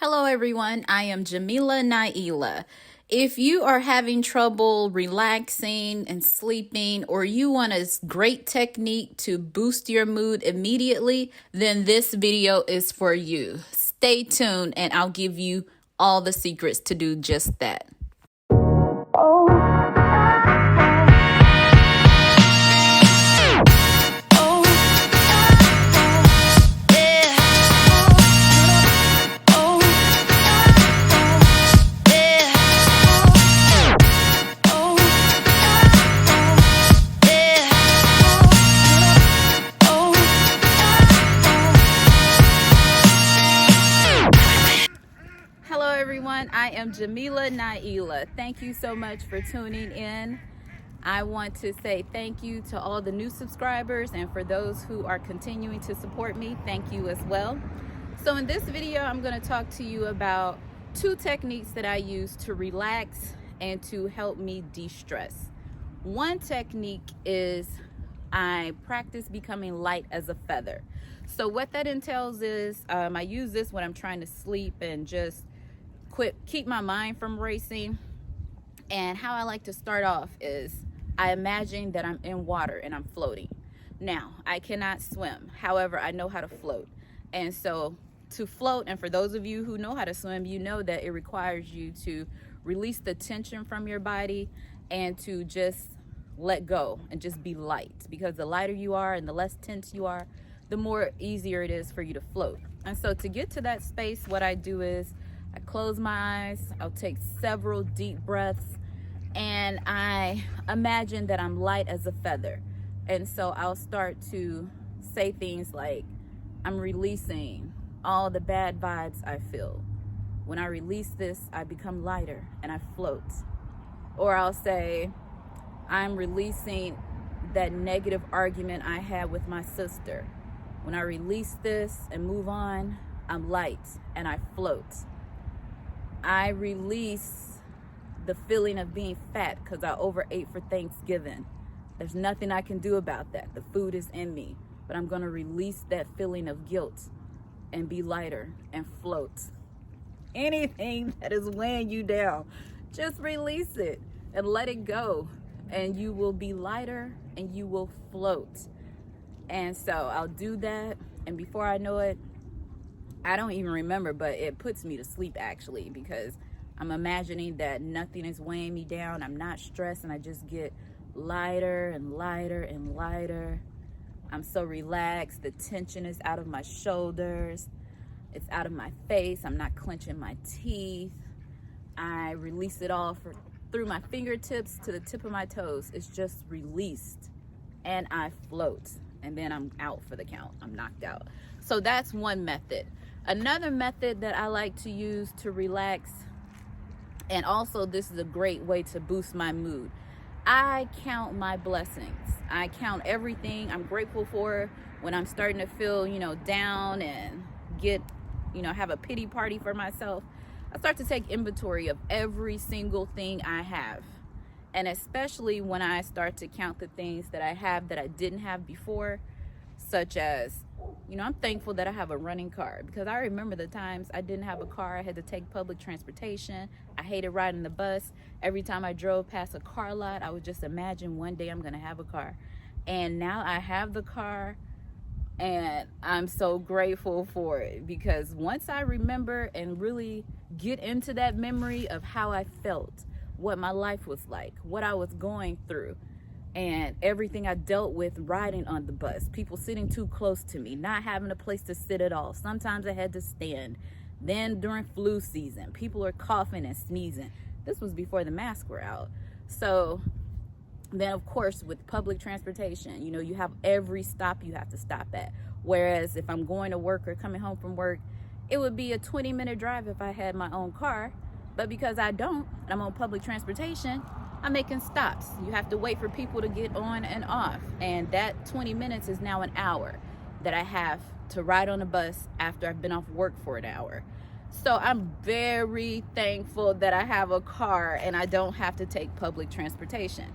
Hello everyone, I am Jamilanaila. If you are having trouble relaxing and sleeping, or you want a great technique to boost your mood immediately, then this video is for you. Stay tuned and I'll give you all the secrets to do just that. Hello everyone, I am Jamilanaila. Thank you so much for tuning in. I want to say thank you to all the new subscribers, and for those who are continuing to support me, thank you as well. So in this video, I'm going to talk to you about 2 techniques that I use to relax and to help me de-stress. One technique is I practice becoming light as a feather. So what that entails is I use this when I'm trying to sleep and just keep my mind from racing. And how I like to start off is I imagine that I'm in water and I'm floating. Now, I cannot swim. However, I know how to float. And so to float, and for those of you who know how to swim, you know that it requires you to release the tension from your body and to just let go and just be light, because the lighter you are and the less tense you are, the more easier it is for you to float. And so to get to that space, what I do is I close my eyes, I'll take several deep breaths, and I imagine that I'm light as a feather. And so I'll start to say things like, I'm releasing all the bad vibes I feel. When I release this, I become lighter and I float. Or I'll say, I'm releasing that negative argument I had with my sister. When I release this and move on, I'm light and I float. I release the feeling of being fat because I overate for Thanksgiving. There's nothing I can do about that. The food is in me, but I'm going to release that feeling of guilt and be lighter and float. Anything that is weighing you down, just release it and let it go, and you will be lighter and you will float. And so I'll do that, and before I know it, I don't even remember, but it puts me to sleep actually, because I'm imagining that nothing is weighing me down. I'm not stressed, and I just get lighter and lighter and lighter. I'm so relaxed. The tension is out of my shoulders. It's out of my face. I'm not clenching my teeth. I release it all through my fingertips to the tip of my toes. It's just released, and I float, and then I'm out for the count. I'm knocked out. So that's one method. Another method that I like to use to relax, and also this is a great way to boost my mood, I count my blessings. I count everything I'm grateful for when I'm starting to feel, down and get, have a pity party for myself. I start to take inventory of every single thing I have. And especially when I start to count the things that I have that I didn't have before, such as, I'm thankful that I have a running car, because I remember the times I didn't have a car. I had to take public transportation. I hated riding the bus. Every time I drove past a car lot, I would just imagine one day I'm going to have a car. And now I have the car, and I'm so grateful for it, because once I remember and really get into that memory of how I felt, what my life was like, what I was going through, and everything I dealt with riding on the bus, people sitting too close to me, not having a place to sit at all. Sometimes I had to stand. Then during flu season, people are coughing and sneezing. This was before the masks were out. So then, of course, with public transportation, you have every stop you have to stop at. Whereas if I'm going to work or coming home from work, it would be a 20-minute drive if I had my own car. But because I don't, and I'm on public transportation, I'm making stops. You have to wait for people to get on and off. And that 20 minutes is now an hour that I have to ride on a bus after I've been off work for an hour. So I'm very thankful that I have a car and I don't have to take public transportation.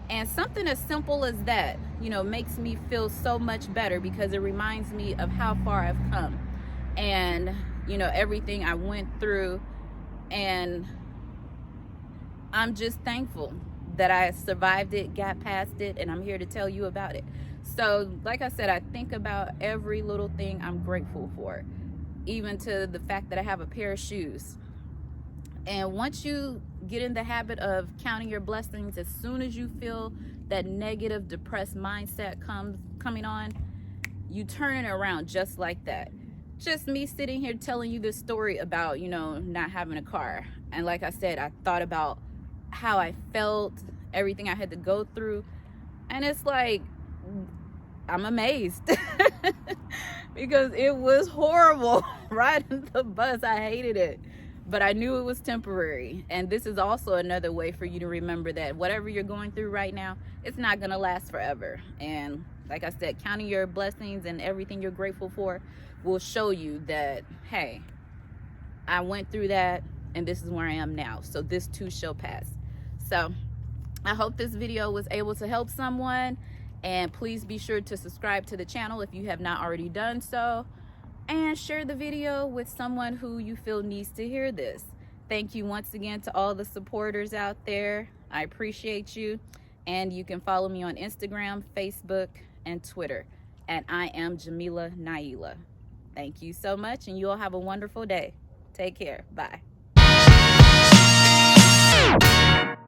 And something as simple as that, makes me feel so much better, because it reminds me of how far I've come. And you know, everything I went through. And I'm just thankful that I survived it, got past it, and I'm here to tell you about it. So, like I said, I think about every little thing I'm grateful for, even to the fact that I have a pair of shoes. And once you get in the habit of counting your blessings, as soon as you feel that negative, depressed mindset coming on, you turn it around just like that. Just me sitting here telling you this story about, you know, not having a car. And like I said, I thought about how I felt, everything I had to go through. And it's like, I'm amazed because it was horrible. Riding the bus, I hated it. But I knew it was temporary. And this is also another way for you to remember that whatever you're going through right now, it's not going to last forever. And like I said, counting your blessings and everything you're grateful for will show you that, hey, I went through that and this is where I am now. So this too shall pass. So I hope this video was able to help someone. And please be sure to subscribe to the channel if you have not already done so. And share the video with someone who you feel needs to hear this. Thank you once again to all the supporters out there. I appreciate you. And you can follow me on Instagram, Facebook, and Twitter at iamjamilanaila. Thank you so much, and you all have a wonderful day. Take care. Bye.